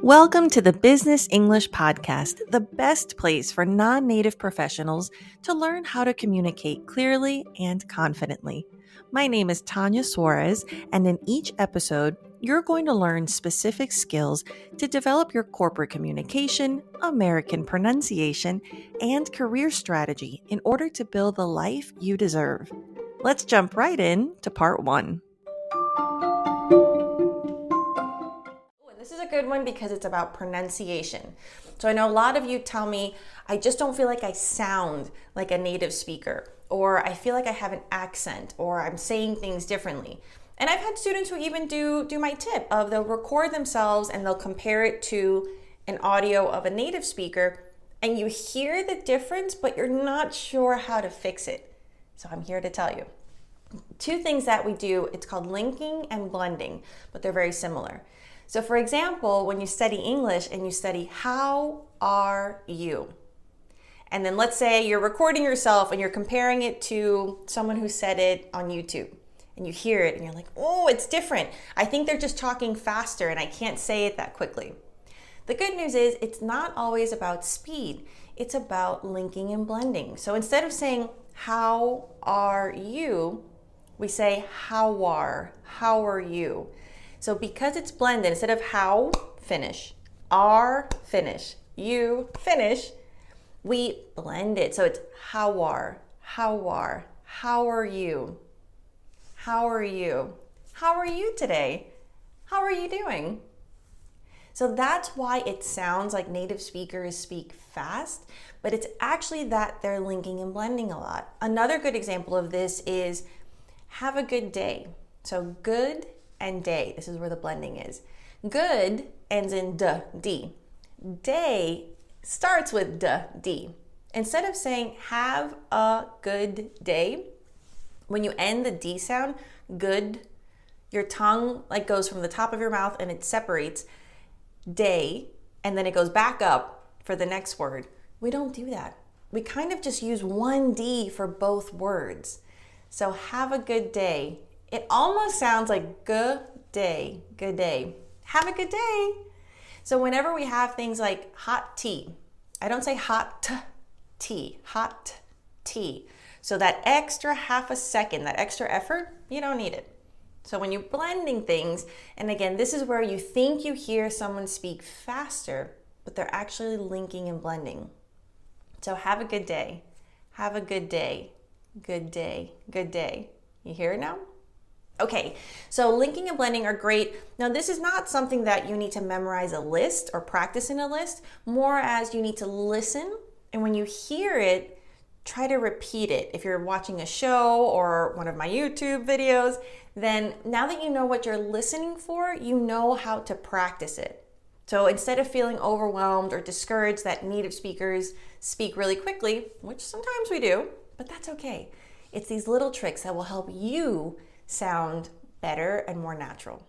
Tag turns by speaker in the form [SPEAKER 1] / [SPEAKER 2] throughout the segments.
[SPEAKER 1] Welcome to the Business English Podcast, the best place for non-native professionals to learn how to communicate clearly and confidently. My name is Tanya Suarez, and in each episode, you're going to learn specific skills to develop your corporate communication, American pronunciation, and career strategy in order to build the life you deserve. Let's jump right in to part one. This is a good one because it's about pronunciation. So I know a lot of you tell me, I just don't feel like I sound like a native speaker, or I feel like I have an accent, or I'm saying things differently. And I've had students who even do my tip of they'll record themselves and they'll compare it to an audio of a native speaker, and you hear the difference, but you're not sure how to fix it. So I'm here to tell you. Two things that we do, it's called linking and blending, but they're very similar. So for example, when you study English and you study, how are you? And then let's say you're recording yourself and you're comparing it to someone who said it on YouTube. And you hear it and you're like, oh, it's different. I think they're just talking faster and I can't say it that quickly. The good news is it's not always about speed. It's about linking and blending. So instead of saying, how are you? We say, how are you? So because it's blended, instead of how, finish, are, finish, you, finish, we blend it. So it's how are you? How are you? How are you today? How are you doing? So that's why it sounds like native speakers speak fast, but it's actually that they're linking and blending a lot. Another good example of this is have a good day. So good and day. This is where the blending is. Good ends in d. Day starts with d. Instead of saying have a good day, when you end the d sound, good, your tongue like goes from the top of your mouth and it separates day, and then it goes back up for the next word. We don't do that. We kind of just use one d for both words. So have a good day. It almost sounds like good day. Have a good day. So whenever we have things like hot tea, I don't say hot tea, hot tea. So that extra half a second, that extra effort, you don't need it. So when you're blending things, and again, this is where you think you hear someone speak faster, but they're actually linking and blending. So have a good day. Have a good day. Good day. Good day. You hear it now? Okay, so linking and blending are great. Now, this is not something that you need to memorize a list or practice in a list, more as you need to listen. And when you hear it, try to repeat it. If you're watching a show or one of my YouTube videos, then now that you know what you're listening for, you know how to practice it. So instead of feeling overwhelmed or discouraged that native speakers speak really quickly, which sometimes we do, but that's okay. It's these little tricks that will help you sound better and more natural.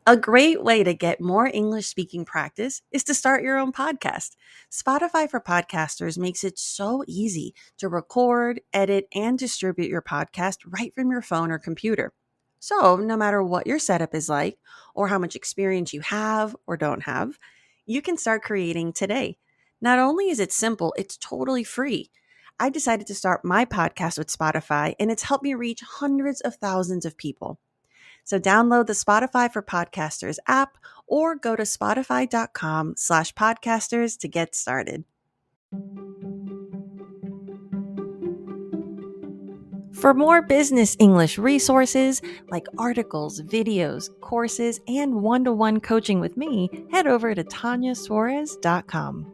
[SPEAKER 1] A great way to get more English speaking practice is to start your own podcast. Spotify for Podcasters makes it so easy to record, edit, and distribute your podcast right from your phone or computer. So no matter what your setup is like or how much experience you have or don't have, you can start creating today. Not only is it simple, it's totally free. I decided to start my podcast with Spotify, and it's helped me reach hundreds of thousands of people. So download the Spotify for Podcasters app or go to spotify.com/podcasters to get started. For more business English resources like articles, videos, courses, and one-to-one coaching with me, head over to tanyasuarez.com.